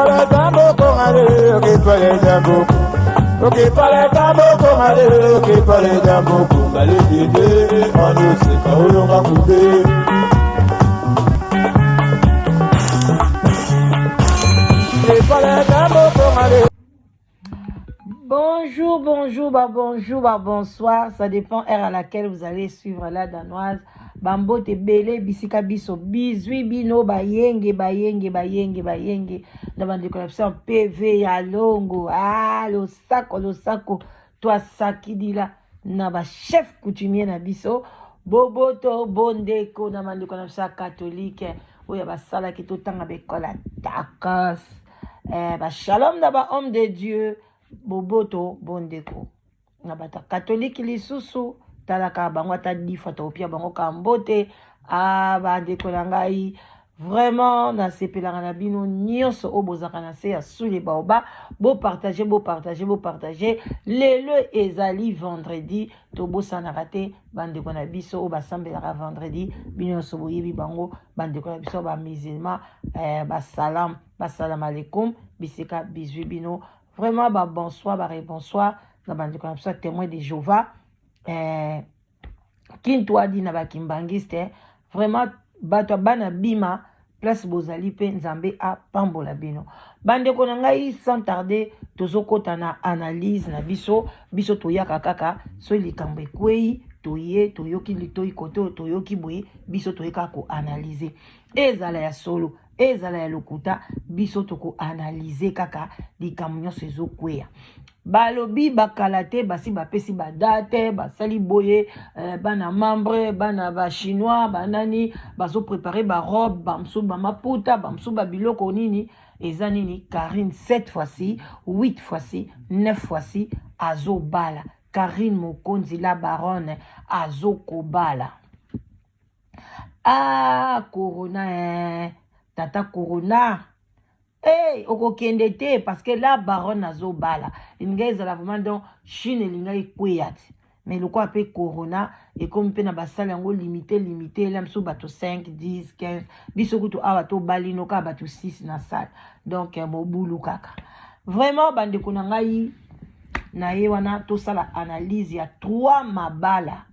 para tambo con ale, que para tambo. Ok, para tambo con ale, que para tambo con ale, dide, anu se kaolo ngakude. Ok, para tambo con ale. Bonjour, bonsoir. Ça dépend heure à laquelle vous allez suivre la danoise. Bambo te bele bisika biso bizui bino bayenge. Na bande corruption PV ya longo. Ah, lo sako. Toi sakidila na ba chef coutumier na biso. Boboto bondeko na bande corruption catholique. Oya ba sala ki to tanga be kola takos. Ba shalom na ba homme de Dieu. Boboto bondeko na bata catholique lisusu talaka bango ata difa to pia bango kambote a bandeko na ngai vraiment na sepelanga na bino nyonso obozaka na se ya sule baoba bo partager lelo ezali vendredi to bosana raté bandeko na biso o basambelaka vendredi bino so boyebi bango bandeko na biso ba musulman salam alaikum bisika bizwi bino. Vraiment, bonsoir, bonsoir. Nous avons témoin de Jéhovah. Kintoa di na bakimbangiste. Vraiment, bato bana bima. Place bozali pe nzambe a pambola bino. Bande konangai sans tarder. Tozo kota na analyse na biso. Biso toyaka kaka. So likambe kwei. Toyoki litoi koto. Toyoki boye. Biso toyeka ko analyser. Ezala ya solo. Ezala ya lokuta biso toko analyser kaka likambo nyonso ezokwea balobi bakalate basi bapesi badate basali boye bana membre bana ba chinois banani bazo préparer ba robe bamsu ba maputa bamsu ba biloko nini eza nini Karine 7 fois-ci 8 fois-ci 9 fois-ci azo bala Karine Mokonzi la baronne azo kobala corona Tata Corona. Hey, oko kende te parce que la baronne azo bala. Ingeza la vraiment donc Chine linga ikweyat. Mais le quoi appelle Corona et comme pe na basala ngo limité là mso bato 5 10 15 biso kutu awato bali no ka bato 6 na salle. Donc mobulu kaka. Vraiment bande kuna ngai na ye wana to sala analyse ya 3 mabala.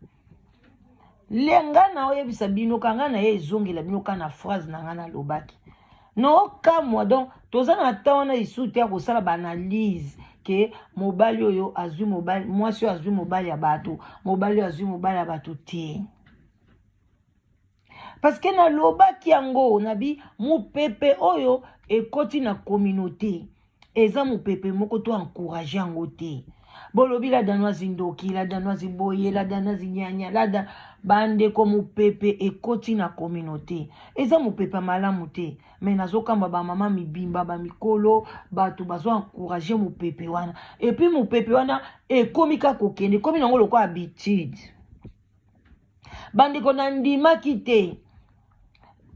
Lenga na oyebisa bino kanga na ye ezongela bino kana phrase na ngana lobaki no ka moi donc tozana ata na isute ya kosala ba analyse ke mobali oyo azwi mobali mwasi oyo azwi mobali ya bato mobali azwi mobali ya bato te parce que na lobaki yango nabi mupepe oyo ekoti na communauté eza mupepe moko to encourager yango te bolobi la danoise ndoki la danoise boye la danoise nyanya la bande ko mupepe ekoti na communauté eza mupepe malamu te mais nazokamba ba mama mibimba ba mikolo bato bazo encourager mupepe wana et puis mupepe wana ekomika kokende komi nango loko habitude bande ko na ndima kite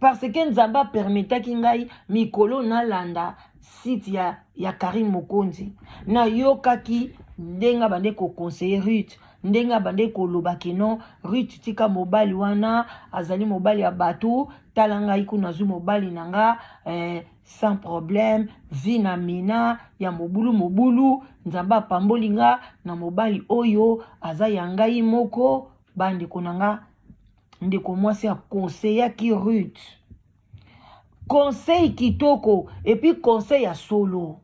parce que nzamba permetaki ngai mikolo na landa site ya Karine Mokonzi na yokaki ndenga bande ko conseiller Ruth ndenga bande ko lobaki non Ruth tika mobali wana azali mobali ya batu talanga iku nazu mobali nanga sans problème vina mina ya mobulu nzamba pambolinga na mobali oyo aza yangai moko bande konanga ndeko mwasi ya conseiller ki Ruth conseil kitoko et puis conseil à solo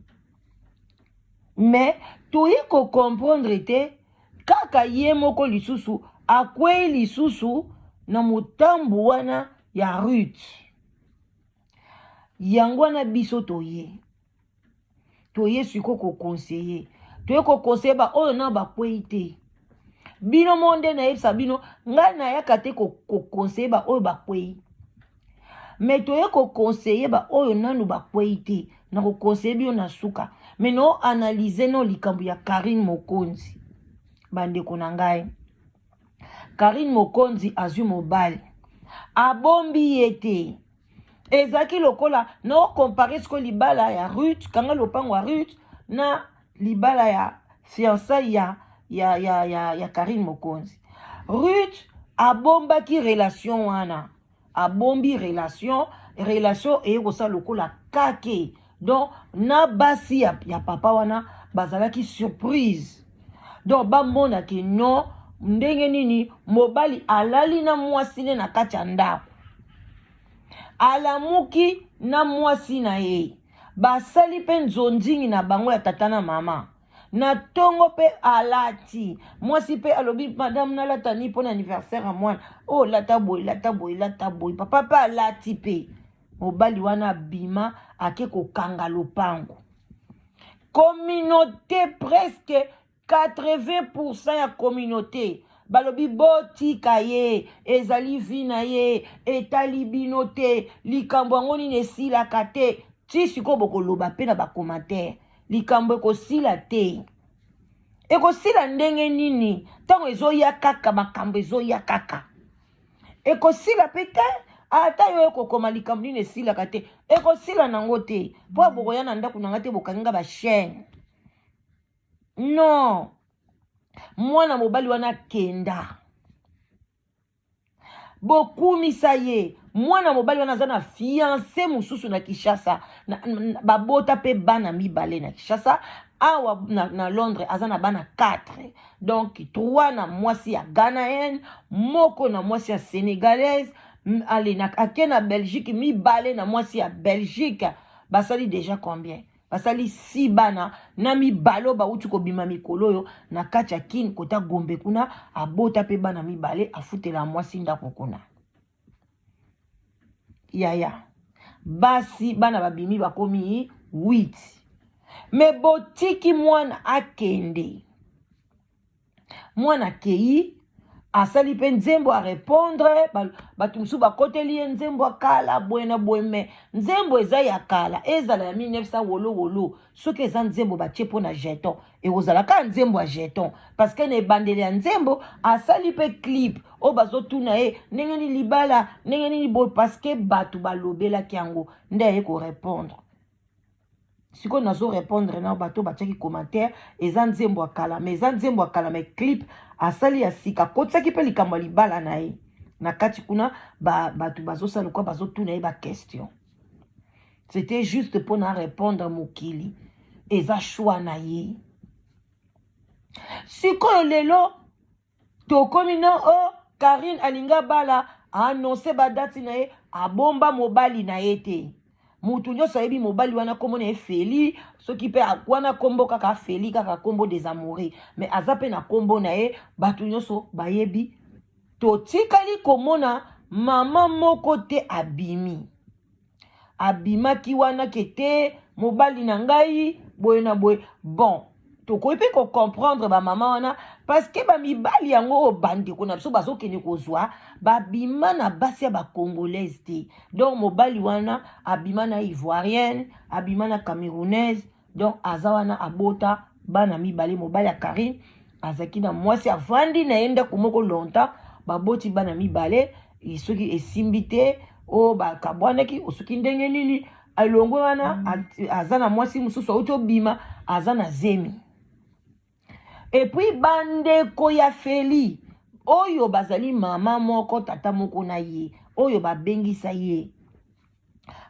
mais toyi ko comprendre te kaka ye moko lisusu akwe lisusu na mutambu wana ya Ruth yango wana biso toye siko ko conseiller toye ko conseiller ba oyo na ba kwe te bino monde na yebisa bino ngai na yaka te ko conseiller ba oyo ba kwe mais toye ko conseiller ba oyo nanu ba kwe te na ko conseiller bio na suka mais no analyser no likambu ya Karine Mokonzi bande konangai Karine Mokonzi azwi mobali abombi yete ezaki lokola no comparer ce que libala ya Ruth kanga lopango ya Ruth na libala ya fiançailles ya Karine Mokonzi Ruth abombaki relation wana abombi relation eye kosala lokola kake donc na basi ya papa wana bazalaki surprise donc bamona ke non ndenge nini mobali alali na mwasi ne na kati ya ndako alamuki na mwasi na ye basali mpe nzonzingi na bango ya tata na mama na tongo pe alati mwasi pe alobi madame nalata ni pona anniversaire a mwana oh lata boy papa pe alati pe mobali wana bima ake kokanga lopango communauté presque 80% ya communauté balobi botika ye ezali vina ye etali bino te likambo yango nini esilaka te ti sikoyo bokoloba mpe na bacommentaire likambo ekosila te ekosila ndenge nini ntango ezoya kaka makambo ezoya kaka ekosila mpe te ata yo ekokoma likambo nini esilaka te ekosila nango te mpo bokoya na ndako nanga te bokanginga bachaine non mwana mobali wana kenda bokumisa ye mwana mobali wana aza na fiancé mosusu na Kinshasa babota pe bana mibale na Kinshasa awa na Londres aza na bana 4 donc 3 na mwasi ya Ghanéenne moko na mwasi ya Sénégalaise ake na Belgique mibale na mwasi ya Belgique basali déjà combien basali 6 bana na mibalo bauti kobima mikolo oyo na kati ya kini kota Gombe kuna abota pe bana mibale afutela mwasi ndako kuna yaya basi bana babimi bakomi 8 me botiki mwana akende mwana kei asali pe nzembo a répondre batu musu bakoteli ye nzembo akala bwena bweme nzembo eza ya kala ezala ya 1900 wolo soki eza nzembo batie mpo na jeton ekozala ka nzembo ya jeton parce que na ebandeli ya nzembo asali pe clip oyo bazotuna ye ndenge nini libala ndenge nini boye parce que batu balobelaki yango nde aye korépondre sikoyo nazo répondre na bato batiaki commentaire eza nzembo akala mais eza nzembo akala mais clip asali ya sika kotisaki mpe likambo ya libala na ye na kati kuna bato bazosala kwa bazotuna ye question c'était juste pour na répondre mokili eza choix na ye sikoyo lelo tokomi na o Karine alinga bala annonce badati na ye abomba mobali na ye te mutu nyonso ayebi mobali wana kombo na ye Feli soki mpe wana kombo kaka Feli kaka kombo des amoureux mais aza mpe na kombo na ye bato nyonso bayebi totikali komona mama moko te abimaki wana kete mobali na ngai boye na boye bon tokoki mpe kocomprendre bamama wana parce que bamibali yango oyo bandeko na biso bazokende kozwa babima na basi ya bacongolaise te donc mobali wana abima na ivoirienne abima na camerounaise donc aza wana abota bana mibale mobali ya Karine azaki na mwasi avandi na ye ndako moko longtemps baboti bana mibale soki esimbi te oyo bakabwanaki osoki ndenge nini alongwe wana aza na mwasi mosusu auti obima aza na zemi et puis bandeko ya Feli oyo bazali mama moko tata moko na ye oyo babengisa ye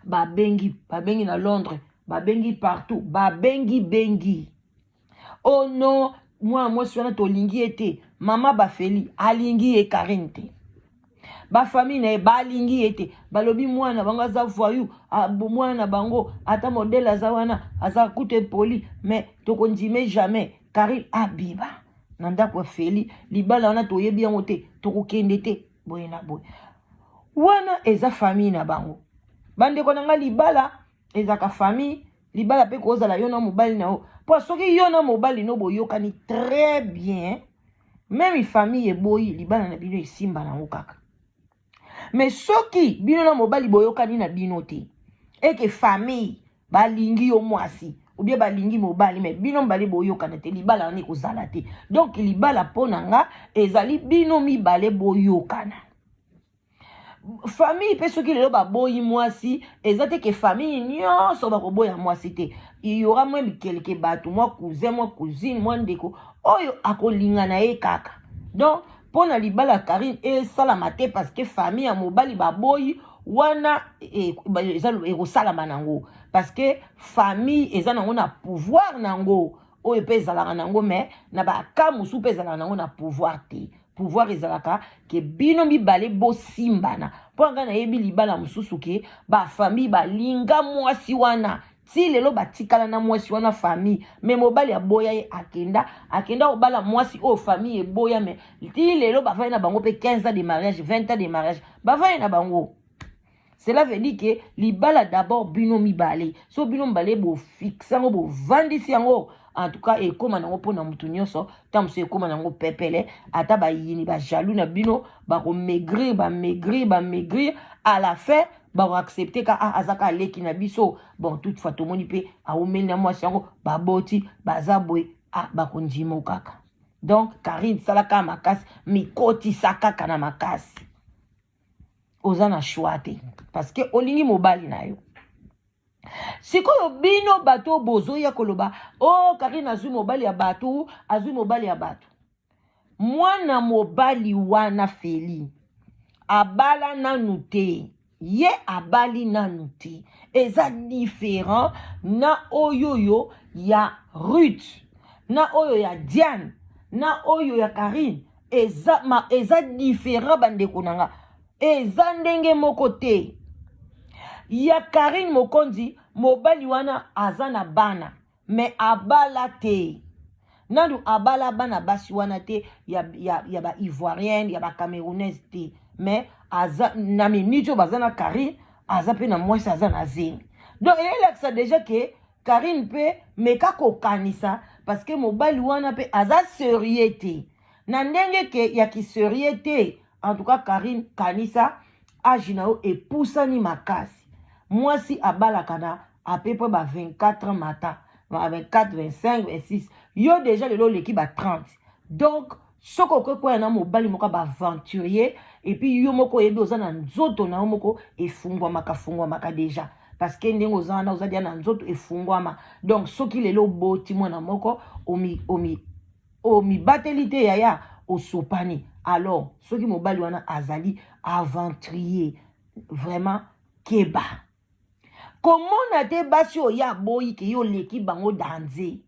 babengi na Londres babengi partout bengi oh non moi mwasi wana tolingi ete mama bafeli alingi ye Karine te bafamille na ye balingi ye te balobi mwana bango aza voyou mwana bango ata modele aza wana aza kute poli mais tokondime jamais Karine abiba na ndako ya Feli libala wana toyebi yango te tokokende te boye na boye wana eza famille na bango bandeko na nga libala ezaka famille libala pe kozala yo na mobali na yo po soki yo na mobali no boyokani très bien même famille eboyi libala na bino esimba nango kaka mais soki bino na mobali boyokani na bino te eke famille balingi yo mwasi ou bien balingi mobali mais bino mbali boyokana te libala na kozala te donc libala pona nga ezali bino mibale boyokana famille pe soki lelo baboyi mwasi ezate ke famille nyonso bakoboya mwasi te il y aura même quelques bato moi cousin moi cousine moi ndeko oyo akolingana ye kaka donc pona libala Karine esalama te parce que famille ya mobali baboyi wana ekosalama nango parce que famille eza nango na pouvoir nango oyo pe ezalaka nango mais na baka mosusu pe ezalaka nango na pouvoir te pouvoir ezalaka ke bino mibale bosimbana mpo nga nayebi libala mosusu ke bafamille balinga mwasi wana ti lelo batikala na mwasi wana famille me mobali aboya ye akenda obala mwasi oyo famille eboya me ti lelo bavai na bango pe 15 ans de mariage 20 ans de mariage bavai na bango. Cela veut dire que libala d'abord bino mibale so bino mibale bo fixe yango bo vandisi yango en tout cas ekoma nango mpona mutu nyonso ta mosu ekoma nango pepele ata bayini bajaloux na bino bakomaigrir bamaigrir à la fin bakoaccepte ka azaka aleki na biso bon toutefois tomoni mpe aomeli na mwasi yango baboti baza boye bakondima kaka. Donc Karine salaka makasi mikotisa kaka na makasi oza na choix te parce que olingi mobali na yo sikoyo bino bato bozoya koloba Karine azwi mobali ya bato mwana mobali wana Feli abala nanu te ye abali nanu te eza différent na oyoyo ya Ruth na oyo ya Diane na oyo ya Karine eza différent bandeko nanga eza ndenge moko te. Ya Karine mokonzi mobali wana azana bana me abala te nandu abala bana basi wana te ya ba ivoirienne ya ba camerounaise te me aza na minito bazana Karine aza pe na mwasi azana zengi. Donc ça déjà que Karine pe meka kokanisa parce que mobali wana pe aza sérieux te na ndenge ke ya ki sérieux te. En tout cas Karine kanisa ajinao epusani makasi mwasi abala kana à peu près 24 ans matin 24 25 26 yo déjà lelo leki ba 30. Donc soko kwa na mobali moko ba aventurier et puis yo moko yebi ozana nzoto na moko efungwa maka déjà parce que ndenge ozana ozadia na nzoto efungwama. Donc soki lelo boti mwana moko omi batelite yaya osopani alors soki mobali wana azali aventurier vraiment keba comment na te basi oya boyi ke yo leki bango danze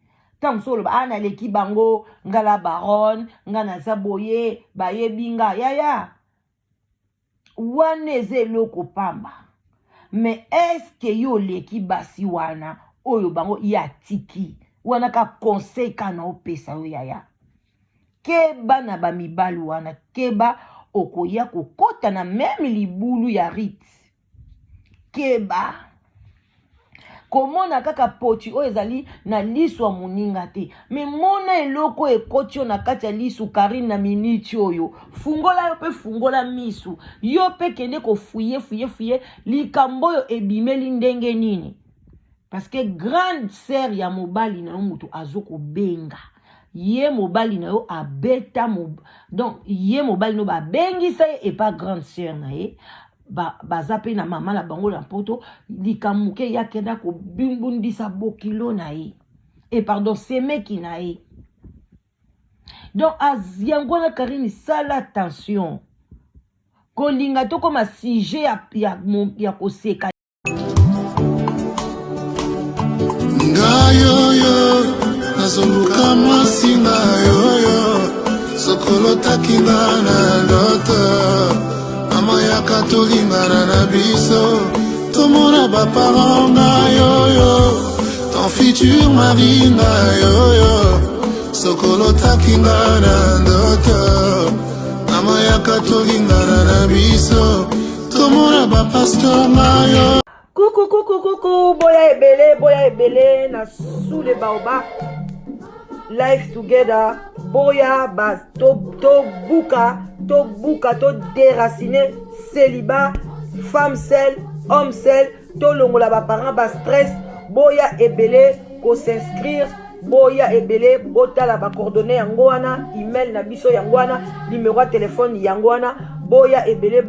tant solo ana leki bango ngala baron ngana zaboye bayebinga yaya wane zeloko pamba mais est-ce que yo leki basi wana oyo bango ya tiki wana ka conseil kana opesa yo yaya keba na bamibali wana keba okoya kokota na même libulu ya rit keba komona kaka poti o ezali na lisu wa muninga te me mona eloko ekoti yo na kati ya lisu Karine na miniti oyo fungola yo pe fungola misu yo pe kende ko fuye likambo oyo ebimeli ndenge nini parce que grande sœur ya mobali na yo mutu azoko benga ye mobali na yo abeta donc ye mobali no ba bengisa ye et pas grande sœur na ye bazape na mama na bango na poto likamuke ya kenda ko bimbundisa bokilo na ye et pardon semeki na ye. Donc yango na Karine sala attention kolinga to koma sujet ya koseka ngayoyo nazoluka mwasi ngayoyo sokolo takinga na ndoto mama yaka tolingana na biso tomona baparent ngayoyo ton futur mari ngayoyo sokolo takinga na ndoto mama yaka tolingana na biso tomona bapasteur ngayoyo. Coucou, boya ebele na sous le baobab life together boya ba to buka to déraciner célibat femme seule homme seul to longola ba parents ba stress boya ebele ko s'inscrire boya ebele botala ba coordonnées yango wana email na biso yango wana numéro de téléphone yango wana boya ebele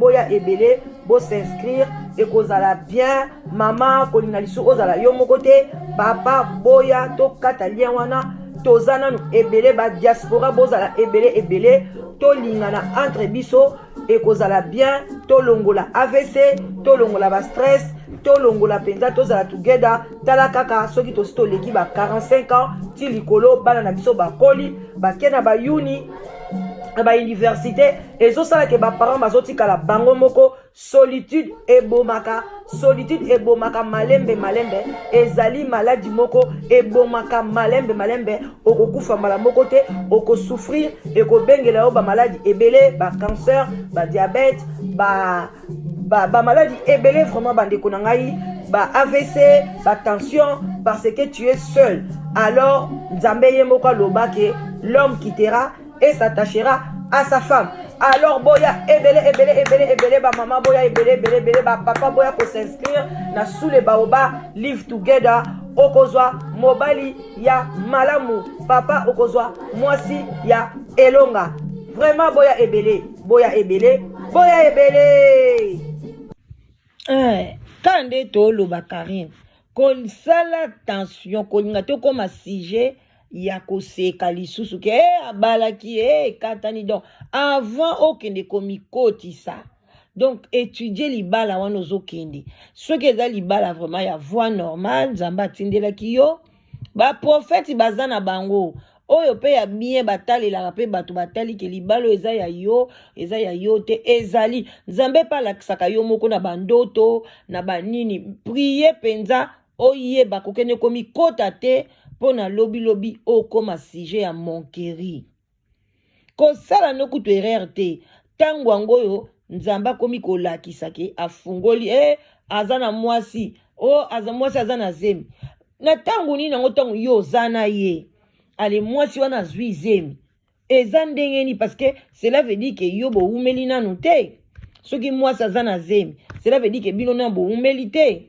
bo s'inscrire et kozala bien maman kolinga lisu ozala yo moko te papa boya to kata lien wana tozana nous ebele ba diaspora bozala ebele to lingana entre biso et kozala bien to longola AVC to longola ba stress to longola penza to zala together tala kaka soki to sto leki ba 45 ans ti likolo bana na biso ba koli ba kena ba uni ba université ezo sala ke ba parents bazoti kala bango moko solitude ebomaka malembe ezali maladie moko ebomaka malembe okokufa mala moko te okosouffrir ekobengela yo ba maladie ebele ba cancer ba diabète ba maladie ebele vraiment bandeko na ngai ba AVC ba tension parce que tu es seul. Alors Nzambe ye moko aloba ke l'homme quittera et s'attachera à sa femme. Alors boya ebele ba maman boya ebele ba papa boya ko s'inscrire na sous les baoba live together okozwa mobali ya malamu papa okozwa mwasi ya elonga. Vraiment boya ebele kande tolo ba Karine kon sala tension kolinga to comme sujet ya koseka lisusu ke abalaki katani donc avant okende komikotisa donc étudier libala wana ozokende soki eza libala vraiment ya voix normale Nzambe atindelaki yo ba prophète baza na bango oyo pe ya bien batalelaka pe bato batali ke libalo eza ya yo te ezali Nzambe pa lakisaka yo moko na bandoto na banini prier penza oyeba kokende komikota te pona lobi okoma sujet ya monkeri kosala nokutu erreur te tango angoyo Nzambe akomi kolakisa ke afungoli azana mwasi mwasi azana zemi na tango nini nango tango yo ozana ye ale mwasi wana zwi zemi eza ndengeni parce que cela veut dire que yo boumeli nanu te soki mwasi azana zemi cela veut dire que bino na boumeli te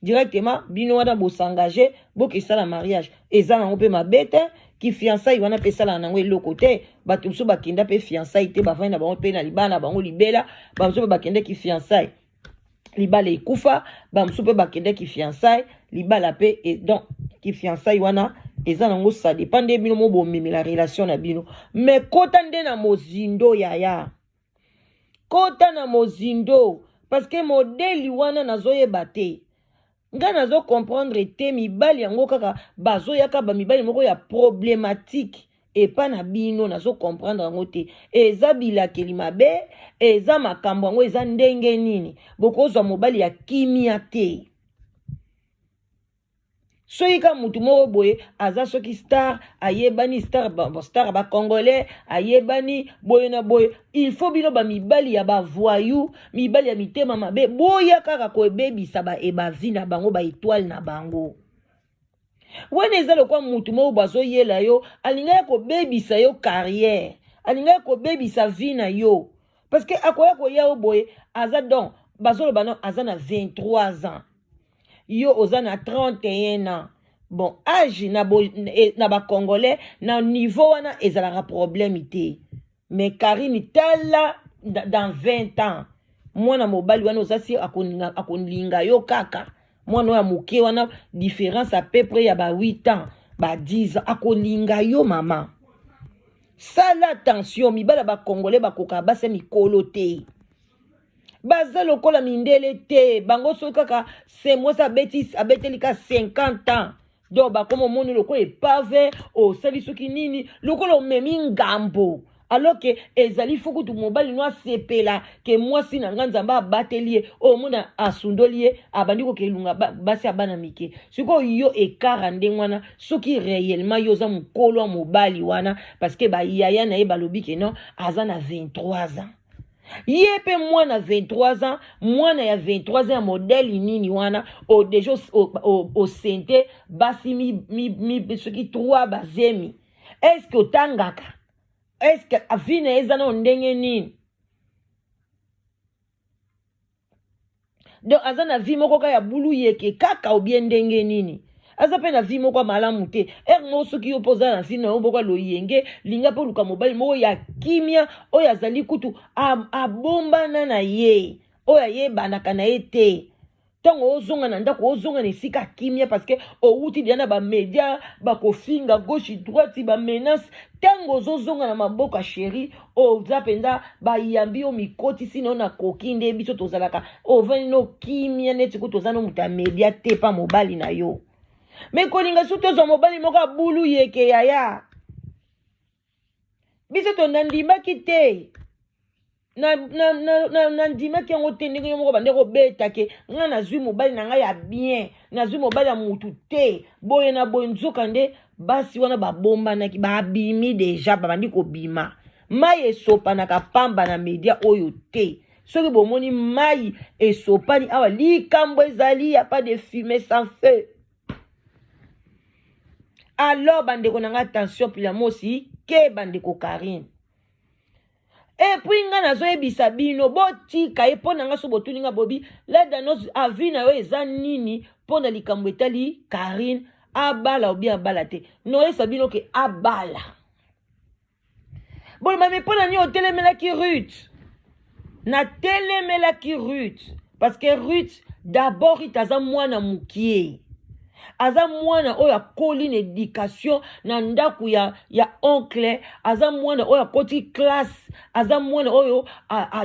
directement bino wana bo s'engager bokesa la mariage eza nango pe mabete ki fiançailles wana pe sala nango eloko te bato mosusu bakenda pe fiançailles te bavandi na bango pe na libala na bango libela bamosusu pe bakende ki fiançailles libala ekufa bamosusu pe bakende ki fiançailles libala pe donc ki fiançailles wana eza nango ça dépend de bino mo bomemi la relation na bino mais kota nde na mozindo yaya kota na mozindo parce que modeli wana nazoyeba te nga nazo comprendre te mibali yango kaka bazoyaka ba mibali moko ya problématique epa na bino nazo comprendre yango te eza bilakeli mabe eza makambo yango eza ndenge nini bokozwa mobali ya kimia te soki ka mutu moko boye aza soki star ayebani star ba congolais ayebani boye na boye il faut bino ba mibali ya ba voyou mibali ya mitema mabe boya kaka koebebisa ba ebavi na bango ba étoile na bango wana eza lokwa mutu moko bazoyela yo alingaki kobebisa yo carrière alingaki kobebisa vie na yo parce que akoya koya yo boye aza donc bazoloba non aza na 23 ans yo oza na 31 ans bon âge na ba congolais na niveau wana ezalaka problème te mais Karine tala dans 20 ans mwana mobali wana oza si akolinga yo kaka mwana ya moke wana différence à peu près ya ba 8 ans ba 10 ans akolinga yo mama sala attention mibala ba congolais bakoka base mikolo te baza lokola mindele te bango so kaka c'est moi ça abeteli ka 50 ans donc bakomo moni lokola epave osali soki nini lokola omemi ngambo alors que ezali fuku tu mobali no sepela ke mwasi na nga Nzambe abateli ye omona asundoli ye abandi ko kelunga basi abana mike siko yo ekara ndenge wana soki réellement yo za mukolo wa mobali wana parce que ba yaya na ye balobi ke non aza na 23 ans yepe mwana 23 ans mwana ya 23 ans ya modèle nini wana o déjà au sente basi mi soki 3 bazemi est-ce que otangaka est-ce que avine eza na ndenge nini donc aza na vie moko ya bulu yeke kaka obie ndenge nini aza pe na vie moko malamu te mo soki yo poza na vie na yo moko loyenge linga pe luka mobali moko ya kimia oyo azali kutu abombana na ye oyo ayebanaka na ye te tango ozonga na ndako ozonga na esika kimia parce que outi diana ba media ba kofinga gauche droite ba menace tango ozonga na maboka chéri oza penda ba yambi o mikoti sino na kokinde biso tozalaka ovani no kimia neti ko tozana muta media te pa mobali na yo mais kolinga suto zo mobali moko bulu yeke yaya biso to ndimba kite na ndima ki yango te ndenge yo moko bande kobeta ke nga nazwi mobali na ngai ya bien nazwi mobali ya mutu te boye na boye nzoka nde basi wana babombanaki babimi deja babandi kobima mai esopanaka pamba na media oyo te soki bomoni mai esopani awa likambo ezali ya pas de fumée sans feu. Alors bandeko nanga attention pila mosi ke bandeko Karine. Et puis nga nazo ebisa bino botika e pona nga so botuni nga bobi la danos avina yo eza nini pona likambo etali Karine abala obi abala te no esabino ke abala bon mame pona ni otelemela ki Ruth na telemela ki Ruth parce que Ruth d'abord itaza mwana mukie aza mwana oya koli na éducation na ndaku ya oncle aza mwana oya koti classe aza mwana oyo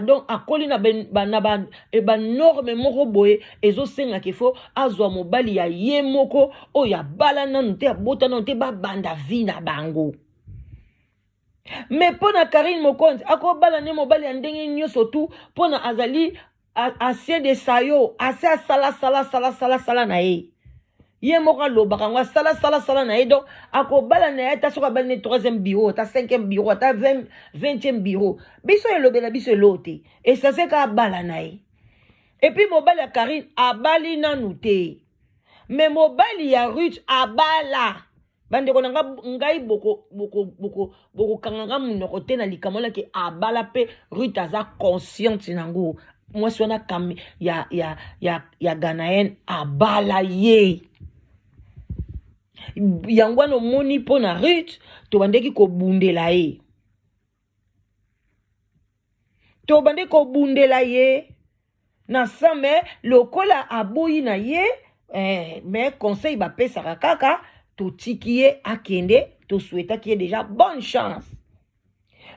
donc akoli na ba norme moko boye ezo senga kefo azwa mobali ya ye moko oya bala nanu te abota nanu te babanda vi na bango. Mais pona Karine Mokonzi akobala ne mobali ya ndenge nyonso tu pona azali asie de sayo asie sala na ye ye moko alobaka ngo sala na ye donc akobala na ye ta soka bala ne 3e bureau ta 5e bureau ta 20e bureau biso elobela biso elote et ça c'est ka bala na ye et puis mobali ya Karine abali nanu te mais mobali ya Ruth abala bandeko na ngai boko kanganga munoko te na likamola ke abala pe Ruth aza consciente nango moi sona kam ya Ganaen abala ye yango no moni pona Ruth to bandeki ko bundela ye na same lokola aboyi na ye mais conseil ba pesa kaka to tikiye akende to souhaita ki déjà bonne chance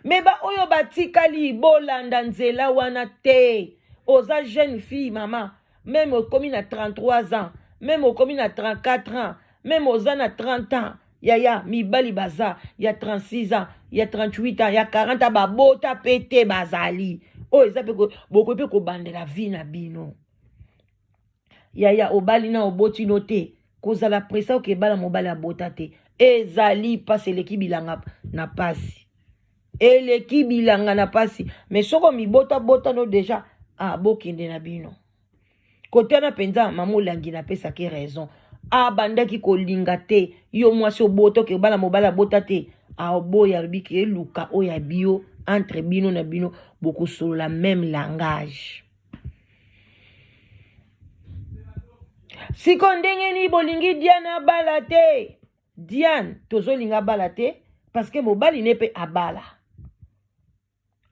mais ba oyo batikali bolanda nzela wana te oza jeune fille maman même okomi na 33 ans même okomi na 34 ans même oza na 30 ans yaya mibali baza ya 36 ans ya 38 ans ya 40 ans babota pete bazali o eza pe boko pe ko bandela vie na bino yaya obali na oboti no te kozala presa ke bala mobali abota te ezali pasi eleki bilanga na pasi mais soko mibota no déjà bokende na bino kote na penza mama olangi na pesa ke raison bandaki kolinga te yo mwasi oboto ke bala mobali abota te oboya biki eluka oya bio entre bino na bino beaucoup sur la même langage. Siko ndenge ni bolingi Diane abala te Diane tozolinga abala te parce que mobali ne pe abala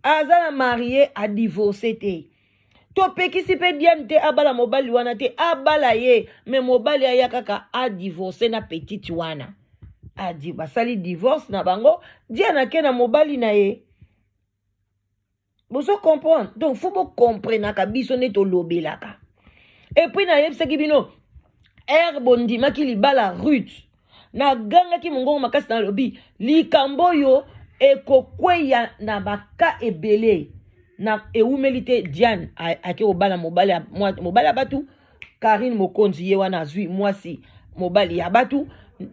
azala marié a divorcé te to pekisi pe Diane te abala mobali wana te abala ye mais mobali aya kaka a divorcé na petite wana adi basali divorce na bango Diane akena mobali na ye. Vous comprendre donc faut vous comprendre ka biso ne to lobelaka et puis na yebisa ki bino bondi maki libala Ruth na ganga ki mongo makasi na lobi likambo yo ekokweya na baka ebele na eumelite Diane ake obala mobali abatu Karine Mokonzi ye wana azui mwasi mobali ya batu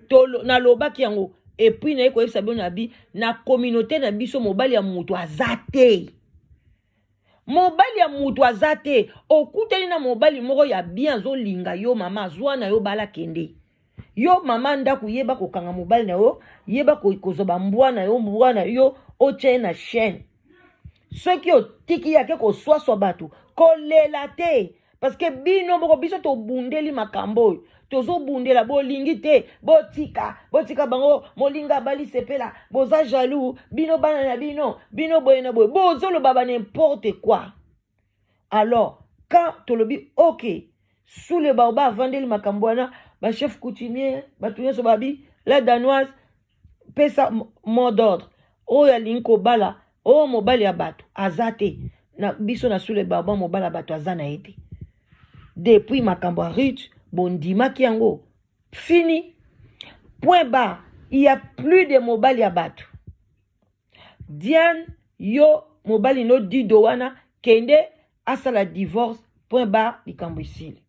tolo na lobaki yango et puis na eko yebisa bino bi na communauté na biso mobali ya mutu azate mobali ya mutu azate okuteli na mobali moko ya bien zo linga yo mama zwa na yo bala kende yo mama ndaku yeba kokanga mobali na yo yeba kozoba mbwana yo oche na chaîne soki otiki yake koswaswa batu kolela te parce que bino boko biso to bundeli makambo tozo bundela bolingi te botika bango molinga bali sepela boza jaloux bino bana na bino boye na boye bozo lo baba n'importe quoi. Alors quand to lobi ok sous le baobab vendeli makambo wana ba chef coutumier bato nyonso babi la danoise pesa mot d'ordre oyo alingi kobala oyo mobali ya bato aza te na biso na sous le baobab mobali ya bato aza na ye te depuis makambo ya Ruth bondimaki yango fini point bas. Il y a plus de mobali ya bato. Diane yo mobali no di dowana kende asala divorce point bas likambo isili.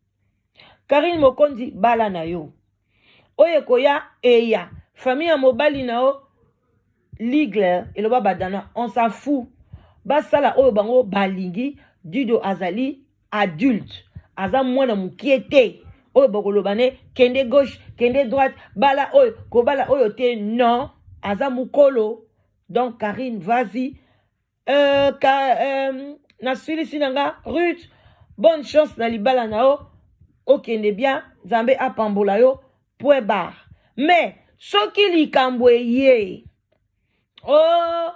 Karine Mokonzi bala na yo. Oye koya eya famille ya mobali na o Ligler eloba badana on s'en fout. Basala oyo bango balingi dido azali adulte. Aza mwana mukiete. Oyo bokolobane kende gauche kende droite bala oyo kobala oyo te non aza mukolo. Donc Karine vas-y na suili sinanga Ruth bonne chance na libala na o okende bien Nzambe apambola yo point barre. Mais soki likambo ye oh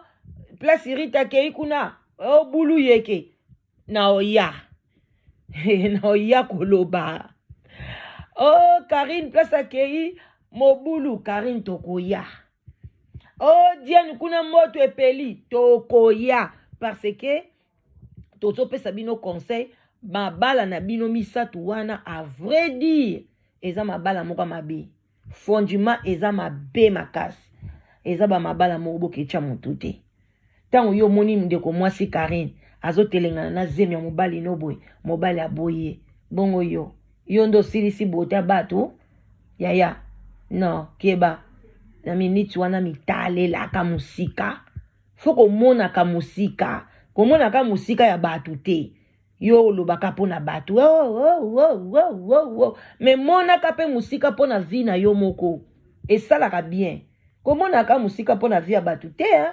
place irita ke kuna oh bulu yeke na oya na oya koloba. Oh, Karine, place akei, mobulu, Karine tokoya. Oh, Diane, kuna moto epeli, tokoya. Parce que, toto pe sabino conseil, ma bala na bino misatu wana, à vrai dire, eza ma bala moka mabe. Fondiment, eza ma be makasi. Eza ba ma bala mobo kecha montute. Tango yo moni mdeko mwasi Karine, azo telengana na zemi ya mobali noboy, mobali aboye. Bongo yo. Yondo silisi bota bato yaya no keba na minute wana mitale la ka musika foko mona ka musika komona ka musika ya bato te yo lobaka pona bato mais mona ka pe musika pona vie na yo moko esala ka bien komona ka musika pona vie ya bato te hein?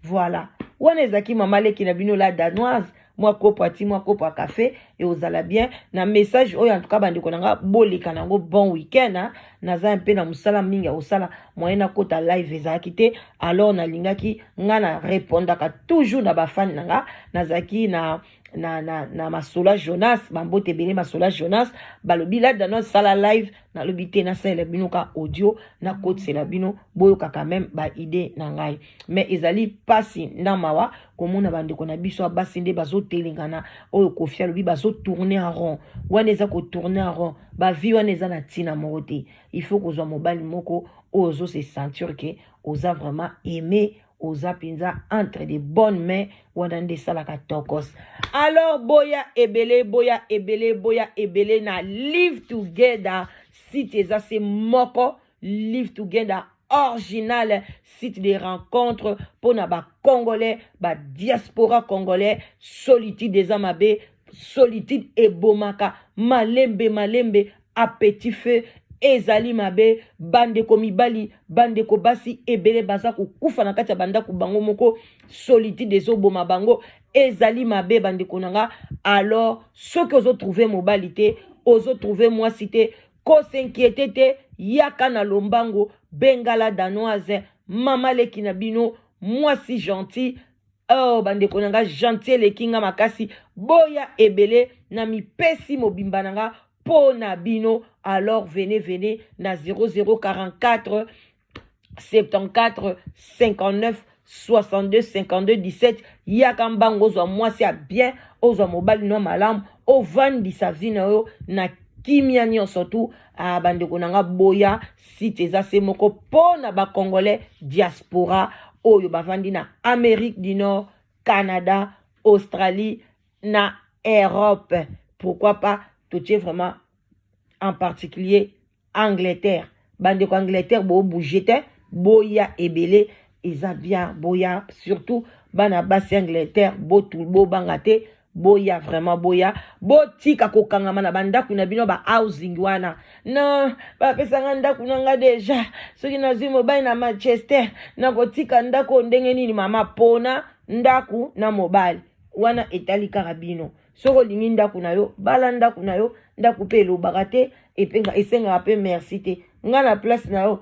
Voilà wana ezaki mama leki na bino la danoise moi kopo ati moi kopo café et ozala bien na message oyo en tout cas bande konanga bolika nango bon week-end hein? Naza un peu na musala mingi osala moyena kota live ezaki te alors na lingaki ngana répondaka toujours na ba fan nanga nazaki na Masola Jonas bambote bele Masola Jonas balobi la dans notre sala live na lobité na sala bino ka audio na code c'est la bino boyo kaka même ba idée na ngai mais ezali pasi na mawa komona bande kona biso basi nde bazo telengana oyo kofia lobi bazo tourner en rond wana eza ko tourner en rond ba vie wana eza na tina morote il faut que zo mobali moko ozo se sentir que oza vraiment aimé oza pinza entre de bonnes mains wadande salaka tokos. Alors boya ebele na live together site eza se moko live together original site de rencontres pour na ba congolais ba diaspora congolais solitude des amabe solitude ebomaka malembe appétit feu ezali mabe bande ko mibali bande ko basi ebele baza ko kufa na kati ya banda ku bango moko solitude ezoboma bango ezali mabe bande ko nanga. Alors ceux que ozo trouver mobalité ozo trouver moi cité ko s'inquiéter te yaka na lombango bengala danoise mama leki na bino moi si gentil oh bande ko nanga gentil lekinga makasi boya ebele na mi pesi mobimba nanga pona bino. Alors venez na 0044 74 59 62 52 17 yakambango zo moi c'est bien ozo mobali no malam o vandi sa vina yo na kimia nyo surtout a bande konanga boya site eza se moko pona ba congolais diaspora oyo bavandi na Amérique du Nord, Canada, Australie na Europe. Pourquoi pas tout vraiment en particulier Angleterre. Bande ko Angleterre bo bougete boya ebele eza bien boya surtout bana basi Angleterre bo tout bo bangate boya vraiment boya bo tika ko kangama na banda kuna bino ba housing wana non ba pesa nganda kuna nga deja soki nazimo bai na Manchester na ko tika ndako ndenge nini mama pona ndaku na mobile wana etali karabino soko lingi ndaku na yo bala ndaku na yo ndaku pe lo bagate epenga esenga pe merci te nga na place na yo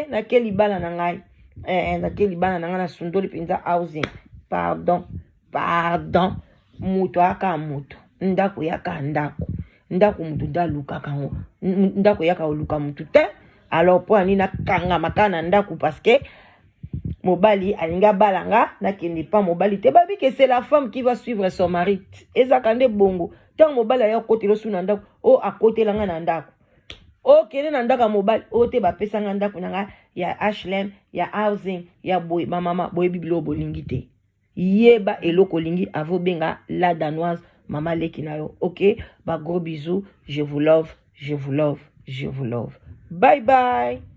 na keli bala na ngai na keli bala na nga na sundoli pinza housing pardon muto aka muto ndaku yaka ndaku ndako mutu nda luka kango ndako yaka oluka mutu te alors po ani na kanga makana ndako parce que mobali alinga balanga na kende pas mobali te babi que c'est la femme qui va suivre son mari ezakande bongo tant mobali ya côté lo suna ndako o à côté langa na ndako o kene na ndaka mobali o te ba pesa nga ndako nanga ya HLM ya housing ya boy mama boy biblo bolingi te yeba eloko lingi avo benga la danoise mama leki na yo OK ba gros bisous je vous love je vous love je vous love bye bye.